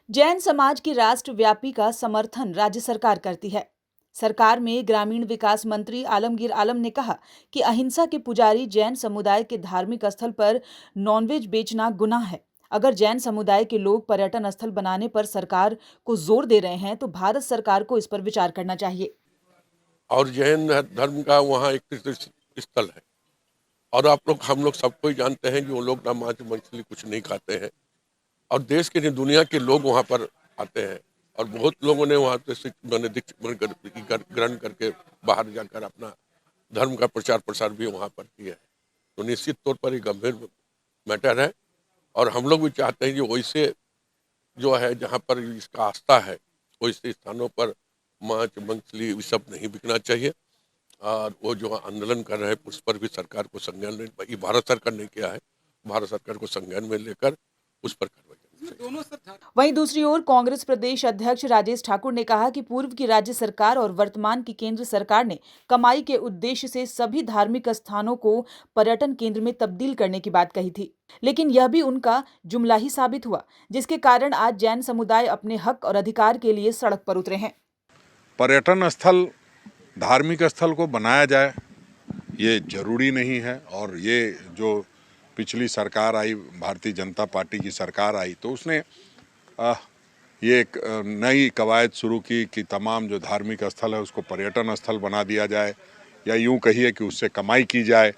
जैन समाज की राष्ट्रव्यापी का समर्थन राज्य सरकार करती है। सरकार में ग्रामीण विकास मंत्री आलमगीर आलम ने कहा कि अहिंसा के पुजारी जैन समुदाय के धार्मिक स्थल पर नॉनवेज बेचना गुनाह है। अगर जैन समुदाय के लोग पर्यटन स्थल बनाने पर सरकार को जोर दे रहे हैं तो भारत सरकार को इस पर विचार करना चाहिए। और जैन धर्म का वहाँ एक तीर्थ स्थल है और हम लोग सबको ही जानते हैं कि वो लोग ना मांस मछली कुछ नहीं खाते हैं और देश के नहीं दुनिया के लोग वहाँ पर आते हैं और बहुत लोगों ने वहाँ से ग्रहण करके बाहर जाकर अपना धर्म का प्रचार प्रसार भी वहाँ पर किया है। तो निश्चित तौर पर ये गंभीर मैटर है और हम लोग भी चाहते हैं कि वैसे जो है जहाँ पर इसका आस्था है वैसे स्थानों पर मांस मछली ये सब नहीं बिकना चाहिए और वो जो आंदोलन कर रहे हैं उस पर भी सरकार को संज्ञान ले, भारत सरकार ने किया है, भारत सरकार को संज्ञान में लेकर उस पर कार्रवाई करनी चाहिए। वहीं दूसरी ओर कांग्रेस प्रदेश अध्यक्ष राजेश ठाकुर ने कहा कि पूर्व की राज्य सरकार और वर्तमान की केंद्र सरकार ने कमाई के उद्देश्य से सभी धार्मिक स्थानों को पर्यटन केंद्र में तब्दील करने की बात कही थी, लेकिन यह भी उनका जुमला ही साबित हुआ, जिसके कारण आज जैन समुदाय अपने हक और अधिकार के लिए सड़क पर उतरे हैं। पर्यटन स्थल धार्मिक स्थल को बनाया जाए ये जरूरी नहीं है और ये जो पिछली सरकार आई भारतीय जनता पार्टी की सरकार आई तो उसने ये एक नई कवायद शुरू की कि तमाम जो धार्मिक स्थल है उसको पर्यटन स्थल बना दिया जाए या यूं कहिए कि उससे कमाई की जाए।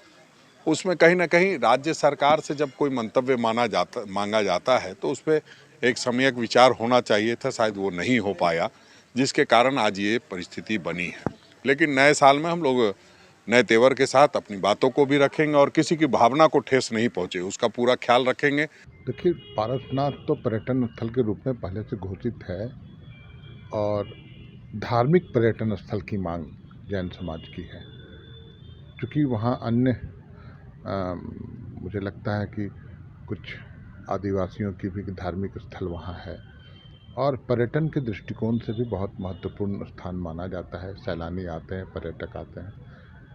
उसमें कहीं ना कहीं राज्य सरकार से जब कोई मंतव्य मांगा जाता है तो उस पर एक सम्यक विचार होना चाहिए था, शायद वो नहीं हो पाया जिसके कारण आज ये परिस्थिति बनी है। लेकिन नए साल में हम लोग नए तेवर के साथ अपनी बातों को भी रखेंगे और किसी की भावना को ठेस नहीं पहुंचे उसका पूरा ख्याल रखेंगे। देखिए, पारसनाथ तो पर्यटन स्थल के रूप में पहले से घोषित है और धार्मिक पर्यटन स्थल की मांग जैन समाज की है, क्योंकि वहाँ अन्य मुझे लगता है कि कुछ आदिवासियों की भी धार्मिक स्थल वहाँ है और पर्यटन के दृष्टिकोण से भी बहुत महत्वपूर्ण स्थान माना जाता है। सैलानी आते हैं, पर्यटक आते हैं,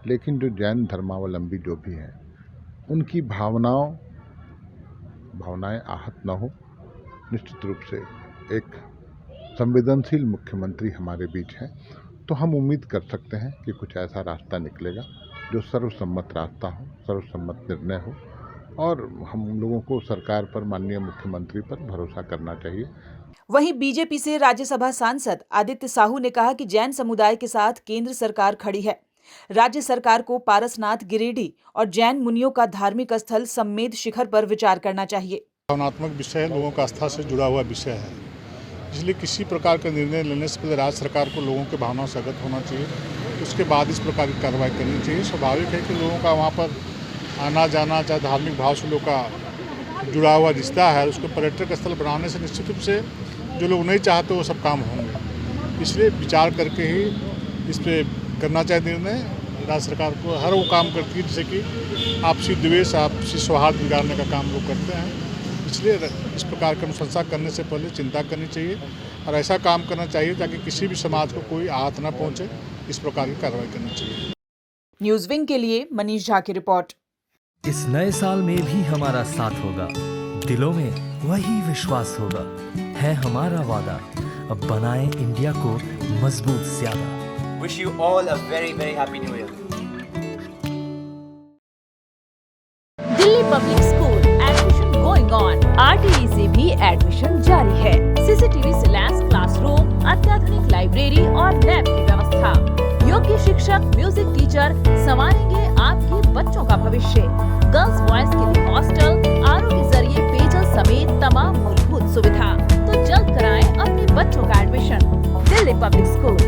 लेकिन जो जैन धर्मावलंबी जो भी हैं उनकी भावनाएं आहत न हो। निश्चित रूप से एक संवेदनशील मुख्यमंत्री हमारे बीच हैं तो हम उम्मीद कर सकते हैं कि कुछ ऐसा रास्ता निकलेगा जो सर्वसम्मत रास्ता हो, सर्वसम्मत निर्णय हो और हम लोगों को सरकार पर, माननीय मुख्यमंत्री पर भरोसा करना चाहिए। वहीं बीजेपी से राज्यसभा सांसद आदित्य साहू ने कहा कि जैन समुदाय के साथ केंद्र सरकार खड़ी है। राज्य सरकार को पारसनाथ, गिरिडीह और जैन मुनियों का धार्मिक स्थल सम्मेद शिखर पर विचार करना चाहिए। भावनात्मक विषय है, लोगों का आस्था से जुड़ा हुआ विषय है, इसलिए किसी प्रकार का निर्णय लेने से पहले राज्य सरकार को लोगों के भावनाओं से अवगत होना चाहिए, उसके बाद इस प्रकार की कार्रवाई करनी चाहिए। स्वाभाविक है कि लोगों का वहाँ पर आना जाना, चाहे धार्मिक भाव से लोगों का जुड़ा हुआ रिश्ता है, उसको पर्यटक स्थल बनाने से निश्चित रूप से जो लोग नहीं चाहते वो सब काम होंगे। इसलिए विचार करके ही इस पर करना चाहिए निर्णय। राज्य सरकार को हर वो काम करती है जिससे कि आपसी द्वेष, आपसी सौहार्द बिगाड़ने का काम लोग करते हैं, इसलिए इस प्रकार की अनुशंसा करने से पहले चिंता करनी चाहिए और ऐसा काम करना चाहिए ताकि किसी भी समाज को कोई आहत न पहुँचे। इस प्रकार की कार्रवाई करनी चाहिए। न्यूज विंग के लिए मनीष झा की रिपोर्ट। इस नए साल में भी हमारा साथ होगा, दिलों में वही विश्वास होगा, है हमारा वादा, अब बनाए इंडिया को मजबूत ज्यादा। Wish you all a very very happy new year. Delhi public school admission going on. RTE से भी एडमिशन जारी है। CCTV से लैस क्लासरूम, अत्याधुनिक लाइब्रेरी और लैब की व्यवस्था, योग्य शिक्षक, म्यूजिक टीचर संवारेंगे आपके बच्चों का भविष्य। गर्ल्स बॉयज के लिए हॉस्टल, RO के जरिए पेयजल समेत तमाम मूलभूत सुविधा। तो जल्द कराएं अपने बच्चों का एडमिशन। Delhi public school.